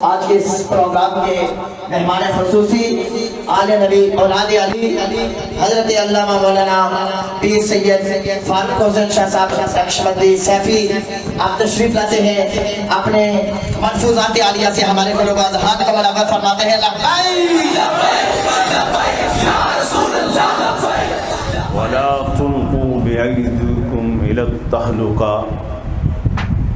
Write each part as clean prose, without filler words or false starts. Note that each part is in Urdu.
آج کے اس پروگرام کے مہمان خصوصی آل نبی اولاد علی حضرت علامہ مولانا پیر سید فاروق حسین شاہ صاحب نقشبندی سیفی آپ تشریف لاتے ہیں اپنے ملفوظات عالیہ سے ہمارے قلوب ہاتھ کا بلاغت فرماتے ہیں لبیک لبیک یا رسول اللہ لبیک ولا تلقوا بأيديكم إلى التهلكة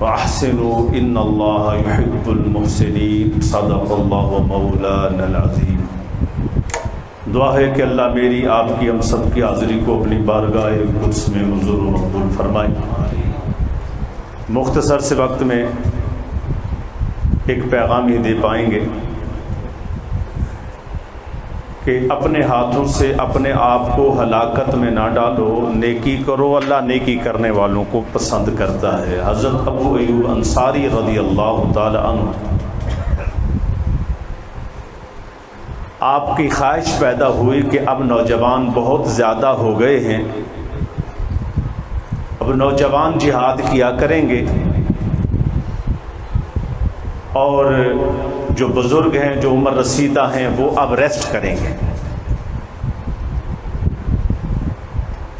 وأحسنوا إن الله يحب المحسنين صدق الله مولانا العظیم۔ دعا ہے کہ اللہ میری آپ کی ہم سب کی حاضری کو اپنی بارگاہ قدس میں منظور و مقبول فرمائے۔ مختصر سے وقت میں ایک پیغام ہی دے پائیں گے کہ اپنے ہاتھوں سے اپنے آپ کو ہلاکت میں نہ ڈالو، نیکی کرو، اللہ نیکی کرنے والوں کو پسند کرتا ہے۔ حضرت ابو ایوب انصاری رضی اللہ تعالی عنہ آپ کی خواہش پیدا ہوئی کہ اب نوجوان بہت زیادہ ہو گئے ہیں، اب نوجوان جہاد کیا کریں گے اور جو بزرگ ہیں، جو عمر رسیدہ ہیں، وہ اب ریسٹ کریں گے۔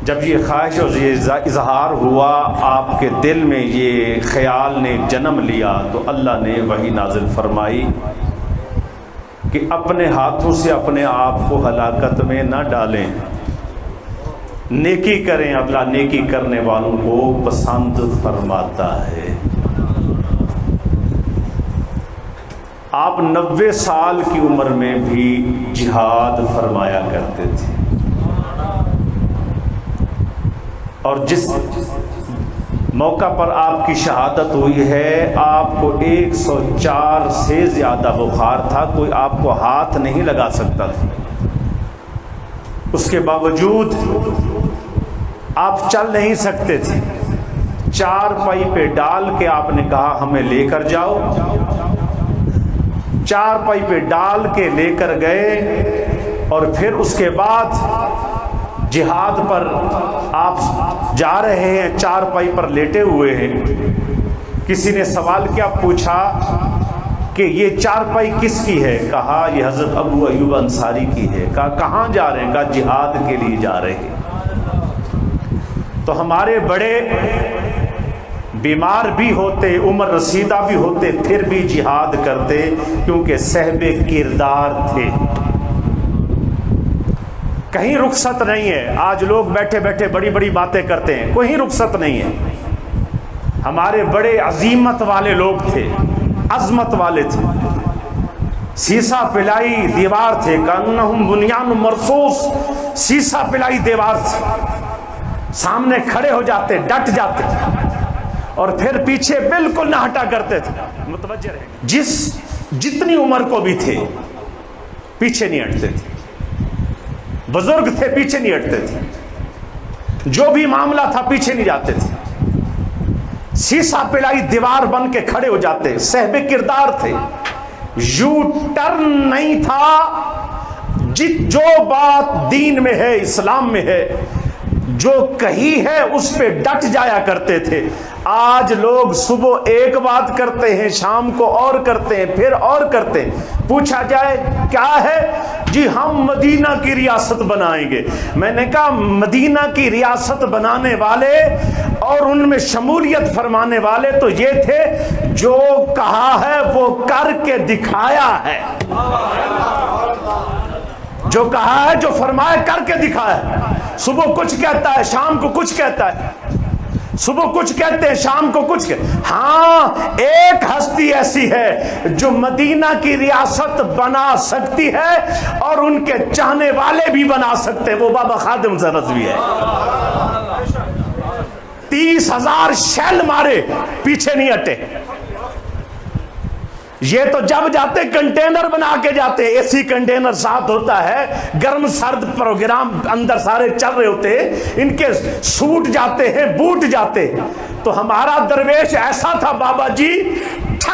جب یہ خواہش اور یہ اظہار ہوا، آپ کے دل میں یہ خیال نے جنم لیا، تو اللہ نے وحی نازل فرمائی کہ اپنے ہاتھوں سے اپنے آپ کو ہلاکت میں نہ ڈالیں، نیکی کریں، اللہ نیکی کرنے والوں کو پسند فرماتا ہے۔ آپ 90 سال کی عمر میں بھی جہاد فرمایا کرتے تھے، اور جس موقع پر آپ کی شہادت ہوئی ہے آپ کو 104 سے زیادہ بخار تھا، کوئی آپ کو ہاتھ نہیں لگا سکتا تھا، اس کے باوجود آپ چل نہیں سکتے تھے۔ 4 پائی پہ ڈال کے آپ نے کہا ہمیں لے کر جاؤ، 4 پائی پہ ڈال کے لے کر گئے، اور پھر اس کے بعد جہاد پر آپ جا رہے ہیں، 4 پائی پر لیٹے ہوئے ہیں۔ کسی نے سوال کیا پوچھا کہ یہ 4 پائی کس کی ہے؟ کہا یہ حضرت ابو ایوب انصاری کی ہے۔ کہا کہاں جا رہے ہیں؟ کہا جہاد کے لیے جا رہے ہیں۔ تو ہمارے بڑے بیمار بھی ہوتے، عمر رسیدہ بھی ہوتے، پھر بھی جہاد کرتے، کیونکہ صاحب کردار تھے۔ کہیں رخصت نہیں ہے۔ آج لوگ بیٹھے بیٹھے بڑی بڑی باتیں کرتے ہیں، کوئی رخصت نہیں ہے۔ ہمارے بڑے عظیمت والے لوگ تھے، عظمت والے تھے، سیسا پلائی دیوار تھے، کانہم بنیان مرصوص، سیسا پلائی دیوار تھے، سامنے کھڑے ہو جاتے، ڈٹ جاتے، اور پھر پیچھے بالکل نہ ہٹا کرتے تھے، متوجہ رہے۔ جتنی عمر کو بھی تھے پیچھے نہیں ہٹتے تھے، بزرگ تھے پیچھے نہیں ہٹتے تھے، جو بھی معاملہ تھا پیچھے نہیں جاتے تھے، سیسا پلائی دیوار بن کے کھڑے ہو جاتے، صاحب کردار تھے، یو ٹرن نہیں تھا۔ جو بات دین میں ہے، اسلام میں ہے، جو کہی ہے اس پہ ڈٹ جایا کرتے تھے۔ آج لوگ صبح ایک بات کرتے ہیں، شام کو اور کرتے ہیں، پھر اور کرتے ہیں۔ پوچھا جائے کیا ہے؟ جی ہم مدینہ کی ریاست بنائیں گے۔ میں نے کہا مدینہ کی ریاست بنانے والے اور ان میں شمولیت فرمانے والے تو یہ تھے جو کہا ہے وہ کر کے دکھایا ہے، جو کہا ہے، جو فرمایا کر کے دکھایا ہے۔ صبح کچھ کہتا ہے، شام کو کچھ کہتا ہے، صبح کچھ کہتے ہیں، شام کو کچھ کہتے ہیں۔ ہاں ایک ہستی ایسی ہے جو مدینہ کی ریاست بنا سکتی ہے اور ان کے چاہنے والے بھی بنا سکتے ہیں، وہ بابا خادم رضوی ہے۔ 30,000 شیل مارے، پیچھے نہیں ہٹے۔ یہ تو جب جاتے کنٹینر بنا کے جاتے، اے سی کنٹینر ساتھ ہوتا ہے، گرم سرد پروگرام اندر سارے چل رہے ہوتے ہیں، ان کے سوٹ جاتے ہیں، بوٹ جاتے ہیں۔ تو ہمارا درویش ایسا تھا بابا جی،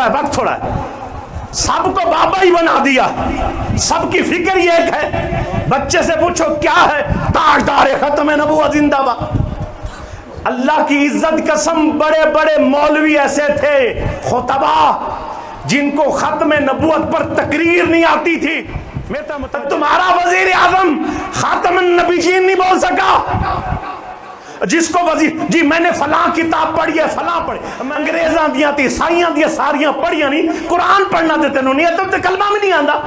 تھوڑا ہے، وقت تھوڑا ہے، سب کو بابا ہی بنا دیا، سب کی فکر یہ ایک ہے، بچے سے پوچھو کیا ہے، تاجدار ختم نبوت زندہ باد۔ اللہ کی عزت قسم، بڑے بڑے مولوی ایسے تھے خطبہ جن کو ختم نبوت پر تقریر نہیں آتی تھی۔ تمہارا وزیر اعظم خاتم النبیین نہیں بول سکا، جس کو وزیر جی میں نے فلاں کتاب پڑھی ہے، فلاں پڑھی، انگریزاں دیاں تھی، عیسائیاں دیاں ساریاں پڑھیاں نہیں، قرآن پڑھنا دیتے انہوں نہیں، تو کلمہ میں نہیں آندا۔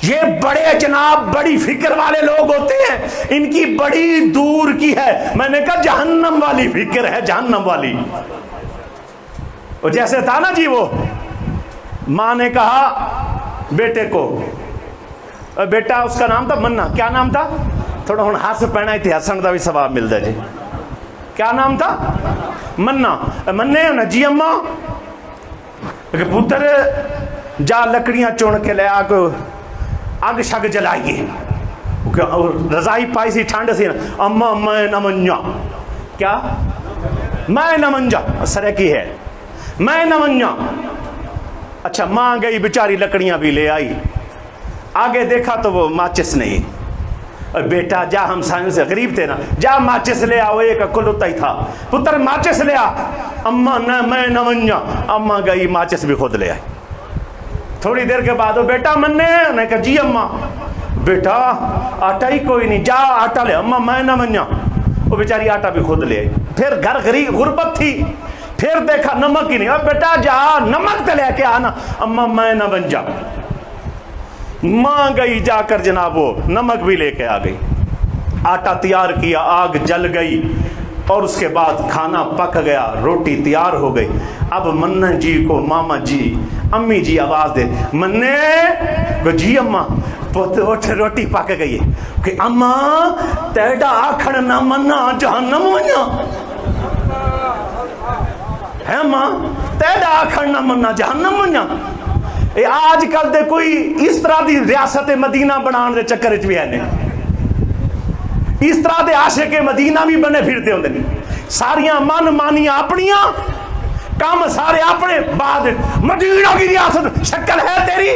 یہ بڑے جناب بڑی فکر والے لوگ ہوتے ہیں، ان کی بڑی دور کی ہے، میں نے کہا جہنم والی فکر ہے، جہنم والی۔ جیسے تھا نا جی، وہ ماں نے کہا بیٹے کو، بیٹا اس کا نام تھا منا، کیا نام تھا؟ تھوڑا ہوں ہاتھ سے پہنا ہی تھی، ہسن کا بھی ثواب ملتا جی، کیا نام تھا؟ منا۔ منے نا جی اماں پتر جا لکڑیاں چون کے لے آگ شگ جلائیے، رضائی پائی سی ٹھنڈ سی نا، اماں میں نہ منجا، کیا میں نہ منجا، سرکی ہے میں نہ منجا۔ اچھا ماں گئی بیچاری لکڑیاں بھی لے آئی، آگے دیکھا تو وہ ماچس نہیں، بیٹا جا، ہم سائن سے غریب تھے نا، جا ماچس لے آؤ، ایک کلوتا ہی تھا، پتر ماچس لے آ، اماں نہ میں نہ منجا، اماں گئی ماچس بھی خود لے آئی۔ تھوڑی دیر کے بعد وہ بیٹا مننے، نے کہا جی اماں، بیٹا آٹا ہی کوئی نہیں، جا آٹا لے، اماں میں نہ منجا، وہ بیچاری آٹا بھی خود لے آئی۔ پھر گھر غریب غربت تھی، پھر دیکھا نمک ہی نہیں، اب بیٹا جا نمک تے لے کے آنا، اماں میں نہ بن جا۔ ماں گئی جا کر جناب وہ نمک بھی لے کے آ گئی، آٹا تیار کیا، آگ جل گئی، اور اس کے بعد کھانا پک گیا، روٹی تیار ہو گئی۔ اب منن جی کو ماما جی امی جی آواز دے، مننے جی اماں اٹھ روٹی پک گئی ہے، کہ اماں تیڑا آکھڑ نہ منا جہنم ونجا ہے، ماں تیڑا آکھڑ نہ منا جہنم ونجا۔ آج کل دے کوئی اس طرح دی ریاست مدینہ بنان دے چکر وچ بھی ہے نہیں، اس طرح دے عاشق مدینہ بھی بنے پھرتے ہوندے نہیں، ساریاں من مانیاں اپنیاں، کام سارے اپنے، بعد مدینہ کی ریاست شکل ہے تیری،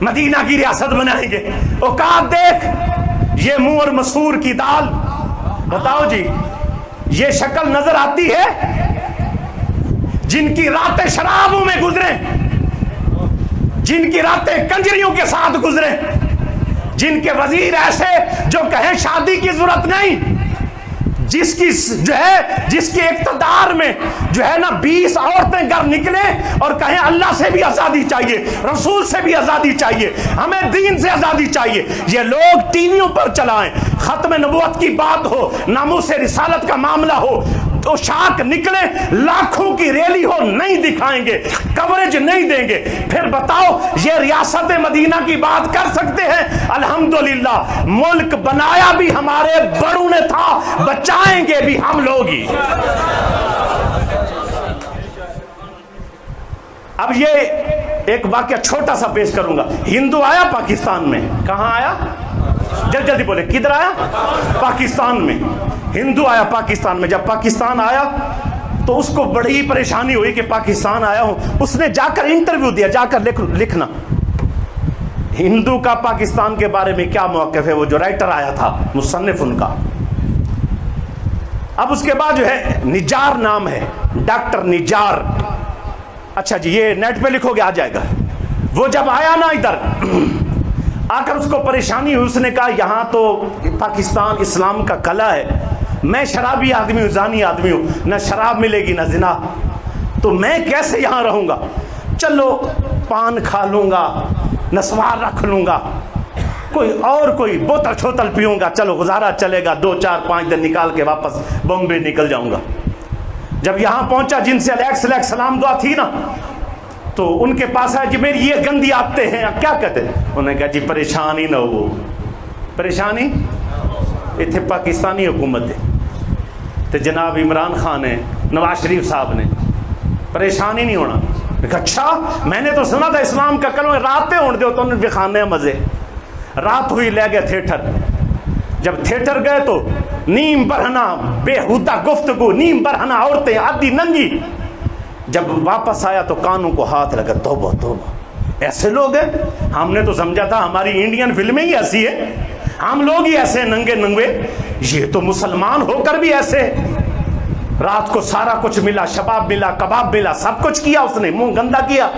مدینہ کی ریاست بنائیں گے، اوقات دیکھ، یہ منہ اور مسور کی دال، بتاؤ جی یہ شکل نظر آتی ہے؟ جن کی راتیں شرابوں میں گزریں، جن کی راتیں کنجریوں کے ساتھ گزریں، جن کے وزیر ایسے جو کہیں شادی کی ضرورت نہیں، جس کی جو ہے جس کے اقتدار میں جو ہے نا 20 عورتیں گھر نکلیں اور کہیں اللہ سے بھی آزادی چاہیے، رسول سے بھی آزادی چاہیے، ہمیں دین سے آزادی چاہیے، یہ لوگ ٹی ویوں پر چلائیں، ختم نبوت کی بات ہو، ناموس رسالت کا معاملہ ہو تو شاک نکلے، لاکھوں کی ریلی ہو، نہیں دکھائیں گے، کوریج نہیں دیں گے۔ پھر بتاؤ یہ ریاست مدینہ کی بات کر سکتے ہیں؟ الحمدللہ ملک بنایا بھی ہمارے بڑوں نے تھا، بچائیں گے بھی ہم لوگ ہی۔ اب یہ ایک واقعہ چھوٹا سا پیش کروں گا۔ ہندو آیا پاکستان میں، کہاں آیا؟ جلدی بولے، کدھر آیا؟ پاکستان میں۔ ہندو آیا پاکستان میں، جب پاکستان آیا تو اس کو بڑی پریشانی ہوئی کہ پاکستان آیا ہوں، اس نے جا کر انٹرویو دیا، جا کر لکھنا ہندو کا پاکستان کے بارے میں کیا موقف ہے، وہ جو رائٹر آیا تھا مصنف ان کا۔ اب اس کے بعد جو ہے نجار نام ہے، ڈاکٹر نجار، اچھا جی یہ نیٹ پہ لکھو گے آ جائے گا۔ وہ جب آیا نا ادھر آ کر اس کو پریشانی ہوئی، اس نے کہا یہاں تو پاکستان اسلام کا قلعہ ہے، میں شرابی آدمی ہوں، زانی آدمی ہوں، نہ شراب ملے گی نہ زنا، تو میں کیسے یہاں رہوں گا؟ چلو پان کھا لوں گا، نسوار رکھ لوں گا، کوئی بوتل چھوتل پیوں گا، چلو گزارا چلے گا، 2 4 5 دن نکال کے واپس بمبے نکل جاؤں گا۔ جب یہاں پہنچا جن سے علیہ سلام دعا تھی نا، تو ان کے پاس ہے جی میری یہ گندی عادتیں ہیں، کیا کہتے ہیں؟ انہوں نے کہا جی پریشانی نہ ہو، پریشانی اتنے پاکستانی حکومت ہے، تو جناب عمران خان ہے، نواز شریف صاحب نے، پریشانی نہیں ہونا۔ کہا اچھا میں نے تو سنا تھا اسلام کا کلمہ راتیں ہونے دو، تو انہوں نے کھانے مزے، رات ہوئی لے گئے تھیٹر، جب تھیٹر گئے تو نیم برہنہ بےہودہ گفتگو، نیم برہنہ عورتیں آدھی ننگی. جب واپس آیا تو کانوں کو ہاتھ لگا، توبہ توبہ، ایسے لوگ ہیں. ہم نے تو سمجھا تھا ہماری انڈین فلمیں ہی ایسی ہے، ہم لوگ ہی ایسے ننگے ننگے، یہ تو مسلمان ہو کر بھی ایسے. رات کو سارا کچھ ملا، شباب ملا، کباب ملا، سب کچھ کیا اس نے، منہ گندا کیا.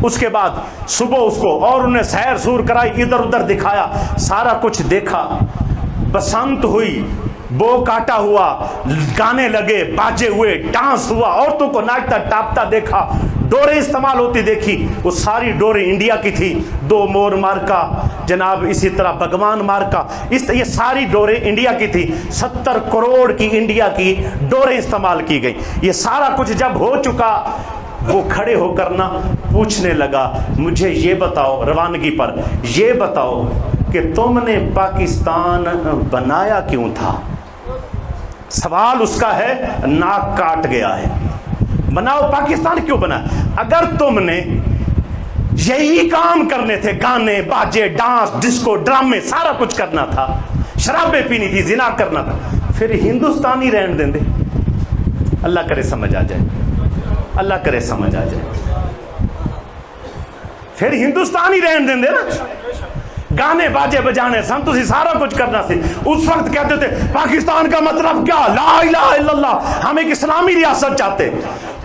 اس کے بعد صبح اس کو اور انہیں سیر سور کرائی، ادھر ادھر دکھایا، سارا کچھ دیکھا. بسنت ہوئی، بو کاٹا ہوا، گانے لگے، باجے ہوئے، ڈانس ہوا، عورتوں کو ناچتا ٹاپتا دیکھا، ڈوریں استعمال ہوتی دیکھی. وہ ساری ڈوریں انڈیا کی تھی. 2 مور مارکا جناب، اسی طرح بھگوان مارکا، یہ ساری ڈوریں انڈیا کی تھی. 70 کروڑ کی انڈیا کی ڈوریں استعمال کی گئی. یہ سارا کچھ جب ہو چکا، وہ کھڑے ہو کر نہ پوچھنے لگا، مجھے یہ بتاؤ، روانگی پر یہ بتاؤ کہ تم نے پاکستان بنایا کیوں تھا؟ سوال اس کا ہے، ناک کاٹ گیا ہے. بناؤ پاکستان کیوں بنا؟ اگر تم نے یہی کام کرنے تھے، گانے باجے ڈانس ڈسکو ڈرامے سارا کچھ کرنا تھا، شرابیں پینی تھی، زنا کرنا تھا، پھر ہندوستانی رہن دیں دے. اللہ کرے سمجھ آ جائے، اللہ کرے سمجھ آ جائے. پھر ہندوستانی رہن دیں دے نا. گانے باجے بجانے سن، تسی سارا کچھ کرنا سی. اس وقت کہتے تھے پاکستان کا مطلب کیا، لا الہ الا اللہ، ہم ایک اسلامی ریاست چاہتے.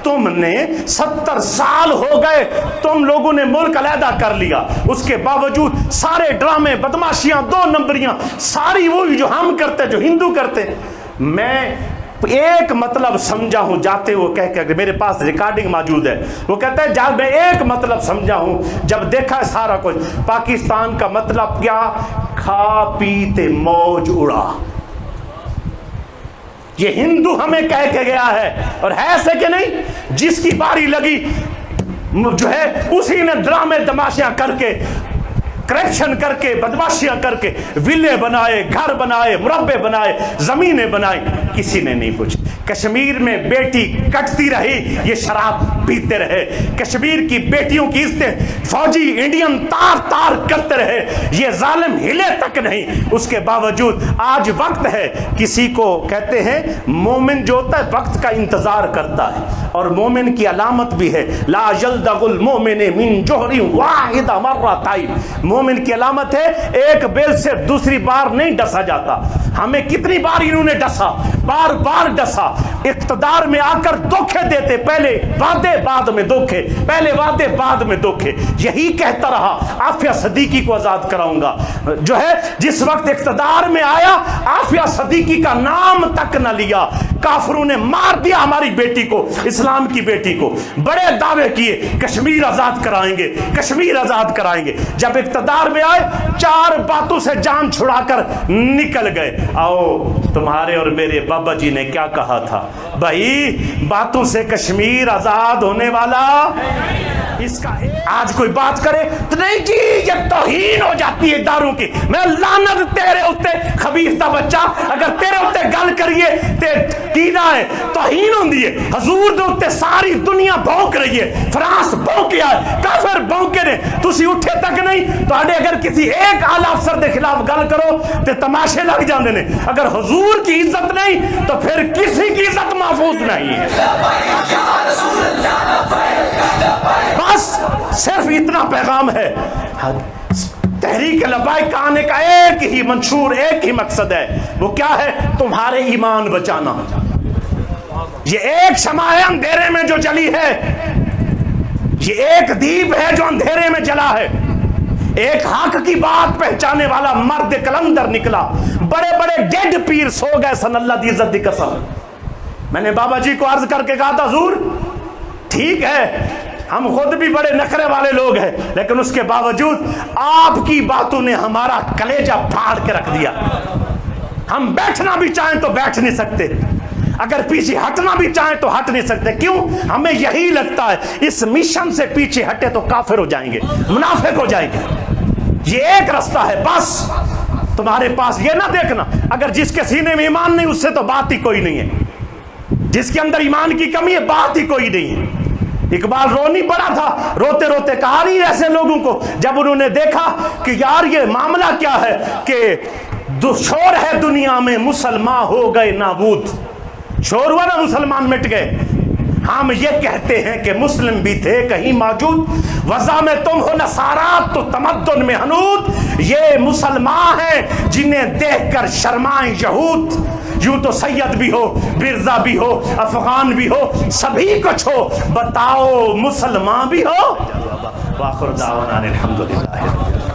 تم نے 70 سال ہو گئے، تم لوگوں نے ملک علیحدہ کر لیا، اس کے باوجود سارے ڈرامے بدماشیاں 2 نمبریاں ساری وہی جو ہم کرتے، جو ہندو کرتے. میں ایک مطلب سمجھا ہوں جاتے وہ کہہ کہ میرے پاس ریکارڈنگ موجود ہے، وہ کہتا ہے جب میں ایک مطلب سمجھا ہوں جب دیکھا سارا کچھ، پاکستان کا مطلب کیا، کھا پیتے موج اڑا. یہ ہندو ہمیں کہہ کے گیا ہے، اور ہے ایسے کہ نہیں، جس کی باری لگی جو ہے اسی نے ڈرامے تماشیاں کر کے، کرپشن کر کے، بدماشیاں کر کے ویلے بنائے، گھر بنائے، مربع بنائے، زمینیں بنائی. کسی نے نہیں پوچھا. کشمیر میں بیٹی کٹتی رہی، یہ شراب پیتے رہے. کشمیر کی بیٹیوں کی عزتیں فوجی انڈین تار تار کرتے رہے، یہ ظالم ہلے تک نہیں. اس کے باوجود آج وقت ہے، کسی کو کہتے ہیں مومن جو ہوتا ہے وقت کا انتظار کرتا ہے، اور مومن کی علامت بھی ہے، لا یلدغ المؤمن من جوہر واحد مرتين. مومن کی علامت ہے ایک بیل سے دوسری بار نہیں ڈسا جاتا. ہمیں کتنی بار انہوں نے ڈسا، بار بار ڈسا. اقتدار میں آ کر دھوکے دیتے، پہلے وعدے بعد میں دھوکے، پہلے وعدے بعد میں دھوکے. یہی کہتا رہا. عافیہ صدیقی کو آزاد کراؤں گا، جو ہے جس وقت اقتدار میں آیا عافیہ صدیقی کا نام تک نہ لیا. کافروں نے مار دیا ہماری بیٹی کو، اسلام کی بیٹی کو. بڑے دعوے کیے کشمیر آزاد کرائیں گے، کشمیر آزاد کرائیں گے. جب اقتدار میں آئے 4 باتوں سے جان چھڑا کر نکل گئے. آؤ، تمہارے اور میرے بابا جی نے کیا کہا تھا؟ بھائی باتوں سے کشمیر آزاد ہونے والا. اس کا آج کوئی بات کرے تو نہیں جی یہ توہین ہو جاتی ہے داروں کی. میں لعنت تیرے اتے خبیثہ بچہ، اگر تیرے اتے گل کریے تے کینا ہے، توہین ہوندی ہے. حضور دے اتے ساری دنیا بھونک رہی ہے، فرانس بھونکیا ہے، کافر بھونکے نے، تسی اٹھے تک نہیں. تو اگر کسی ایک اعلی افسر دے خلاف گل کرو تے تماشے لگ جاندے نے. اگر حضور کی عزت نہیں تو پھر کسی کی عزت محفوظ نہیں ہے. بس صرف اتنا پیغام ہے. تحریک لبیک آنے کا ایک ہی منشور، ایک ہی مقصد ہے. وہ کیا ہے؟ تمہارے ایمان بچانا. یہ ایک شمع ہے اندھیرے میں جو جلی ہے، یہ ایک دیپ ہے جو اندھیرے میں جلا ہے. ایک حق کی بات پہچانے والا مرد کلندر نکلا. بڑے بڑے ڈیڈ پیر سو گئے سن، اللہ دی عزت دی قسم. میں نے بابا جی کو عرض کر کے کہا تھا حضور ٹھیک ہے ہم خود بھی بڑے نخرے والے لوگ ہیں، لیکن اس کے باوجود آپ کی باتوں نے ہمارا کلیجہ پھاڑ کے رکھ دیا. ہم بیٹھنا بھی چاہیں تو بیٹھ نہیں سکتے، اگر پیچھے ہٹنا بھی چاہیں تو ہٹ نہیں سکتے. کیوں؟ ہمیں یہی لگتا ہے اس مشن سے پیچھے ہٹے تو کافر ہو جائیں گے، منافق ہو جائیں گے. یہ ایک رستہ ہے بس. تمہارے پاس یہ نہ دیکھنا اگر جس کے سینے میں ایمان نہیں اس سے تو بات ہی کوئی نہیں ہے. جس کے اندر ایمان کی کمی ہے بات ہی کوئی نہیں ہے. اقبال رونی پڑا تھا، روتے روتے کہا نہیں ایسے لوگوں کو جب انہوں نے دیکھا کہ یار یہ معاملہ کیا ہے کہ شور ہے دنیا میں مسلمان ہو گئے نابود. شور ہوا نا مسلمان مٹ گئے. ہم یہ کہتے ہیں کہ مسلم بھی تھے کہیں موجود. وضع میں تم ہو نصارا تو تمدن میں حنود. یہ مسلمان ہیں جنہیں دیکھ کر شرمائیں یہود. یوں تو سید بھی ہو برزا بھی ہو افغان بھی ہو سبھی کچھ ہو, بتاؤ مسلمان بھی ہو. وآخر دعوانا الحمدللہ.